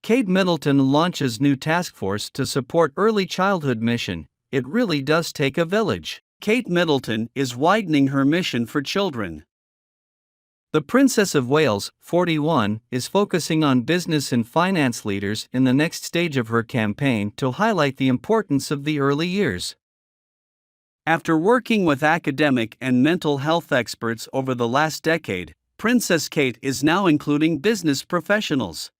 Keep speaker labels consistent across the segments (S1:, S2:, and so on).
S1: Kate Middleton launches new task force to support early childhood mission. It really does take a village. Kate Middleton is widening her mission for children. The Princess of Wales, 41, is focusing on business and finance leaders in the next stage of her campaign to highlight the importance of the early years. After working with academic and mental health experts over the last decade, Princess Kate is now including business professionals.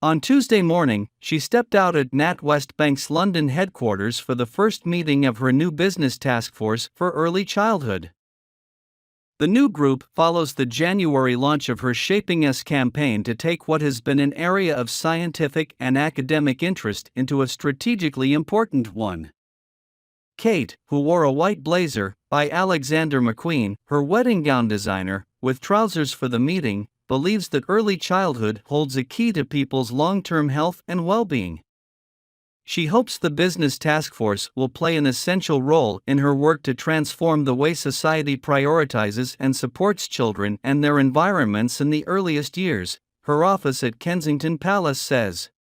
S1: On Tuesday morning, she stepped out at NatWest Bank's London headquarters for the first meeting of her new Business Taskforce for early childhood. The new group follows the January launch of her Shaping Us campaign to take what has been an area of scientific and academic interest into a strategically important one. Kate, who wore a white blazer, by Alexander McQueen, her wedding gown designer, with trousers for the meeting, believes that early childhood holds a key to people's long-term health and well-being. She hopes the Business Taskforce will play an essential role in her work to transform the way society prioritizes and supports children and their environments in the earliest years, her office at Kensington Palace says.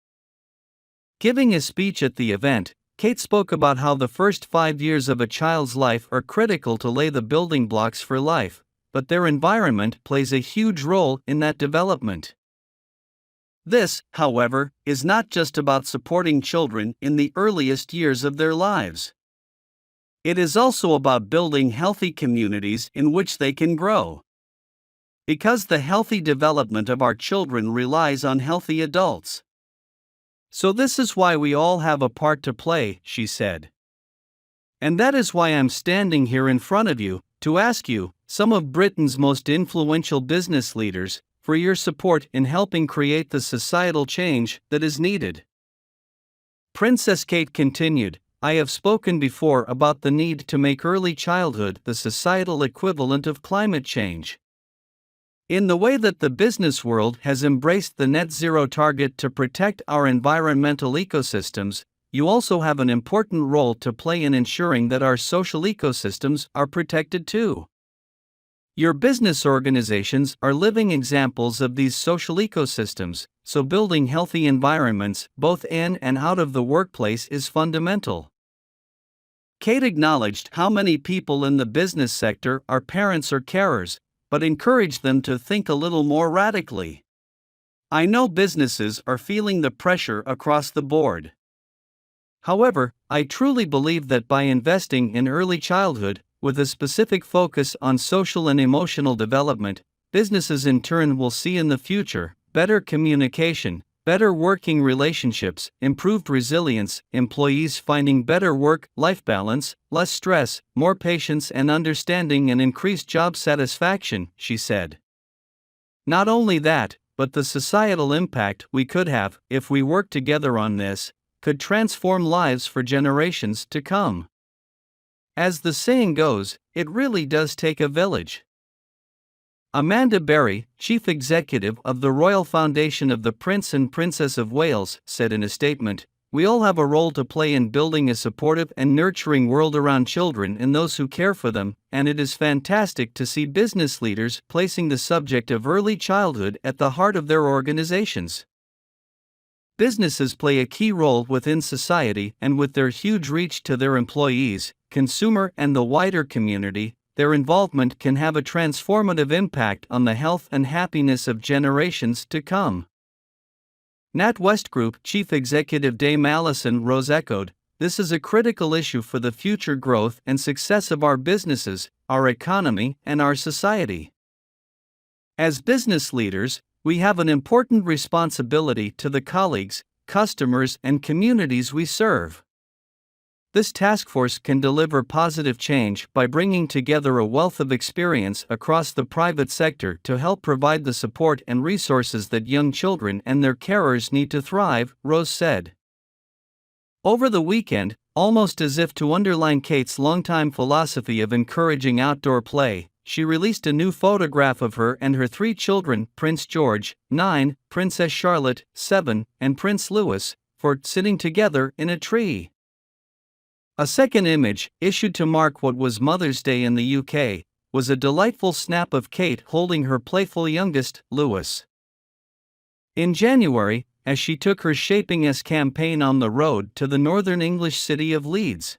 S1: Giving a speech at the event, Kate spoke about how the first 5 years of a child's life are critical to lay the building blocks for life, but their environment plays a huge role in that development. This, however, is not just about supporting children in the earliest years of their lives. It is also about building healthy communities in which they can grow. Because the healthy development of our children relies on healthy adults. So this is why we all have a part to play, she said. And that is why I'm standing here in front of you, to ask you, some of Britain's most influential business leaders, for your support in helping create the societal change that is needed. Princess Kate continued, I have spoken before about the need to make early childhood the societal equivalent of climate change. In the way that the business world has embraced the net zero target to protect our environmental ecosystems, you also have an important role to play in ensuring that our social ecosystems are protected too. Your business organizations are living examples of these social ecosystems, so building healthy environments, both in and out of the workplace, is fundamental. Kate acknowledged how many people in the business sector are parents or carers, but encouraged them to think a little more radically. I know businesses are feeling the pressure across the board. However, I truly believe that by investing in early childhood, with a specific focus on social and emotional development, businesses in turn will see in the future better communication, better working relationships, improved resilience, employees finding better work-life balance, less stress, more patience and understanding, and increased job satisfaction, she said. Not only that, but the societal impact we could have, if we work together on this, could transform lives for generations to come. As the saying goes, it really does take a village. Amanda Berry, chief executive of the Royal Foundation of the Prince and Princess of Wales, said in a statement, we all have a role to play in building a supportive and nurturing world around children and those who care for them, and it is fantastic to see business leaders placing the subject of early childhood at the heart of their organizations. Businesses play a key role within society, and with their huge reach to their employees, consumer and the wider community, their involvement can have a transformative impact on the health and happiness of generations to come. NatWest Group Chief Executive Dame Alison Rose echoed, this is a critical issue for the future growth and success of our businesses, our economy, and our society. As business leaders, we have an important responsibility to the colleagues, customers, and communities we serve. This task force can deliver positive change by bringing together a wealth of experience across the private sector to help provide the support and resources that young children and their carers need to thrive, Rose said. Over the weekend, almost as if to underline Kate's longtime philosophy of encouraging outdoor play, she released a new photograph of her and her 3 children, Prince George, 9, Princess Charlotte, 7, and Prince Louis, sitting together in a tree. A second image, issued to mark what was Mother's Day in the UK, was a delightful snap of Kate holding her playful youngest, Louis. In January, as she took her Shaping Us campaign on the road to the northern English city of Leeds.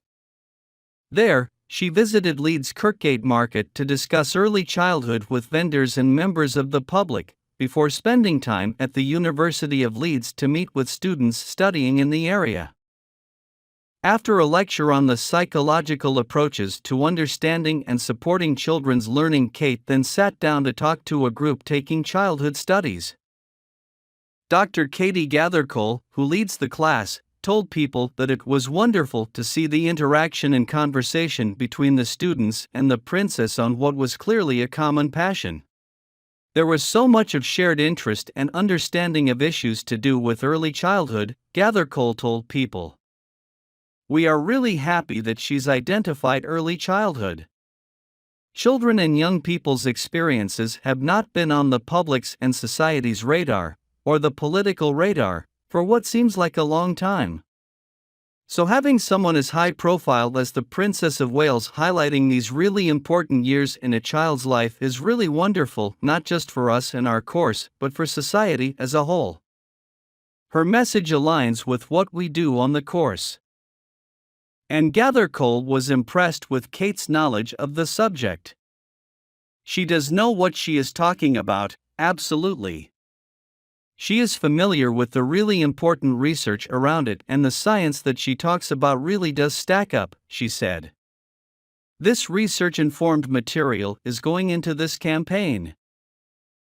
S1: There, she visited Leeds Kirkgate Market to discuss early childhood with vendors and members of the public, before spending time at the University of Leeds to meet with students studying in the area. After a lecture on the psychological approaches to understanding and supporting children's learning, Kate then sat down to talk to a group taking childhood studies. Dr. Katie Gathercole, who leads the class, told people that it was wonderful to see the interaction and conversation between the students and the princess on what was clearly a common passion. There was so much of shared interest and understanding of issues to do with early childhood, Gathercole told people. We are really happy that she's identified early childhood. Children and young people's experiences have not been on the public's and society's radar, or the political radar, for what seems like a long time. So having someone as high profile as the Princess of Wales highlighting these really important years in a child's life is really wonderful, not just for us and our course, but for society as a whole. Her message aligns with what we do on the course. And Gathercole was impressed with Kate's knowledge of the subject. She does know what she is talking about, absolutely. She is familiar with the really important research around it, and the science that she talks about really does stack up, she said. This research-informed material is going into this campaign.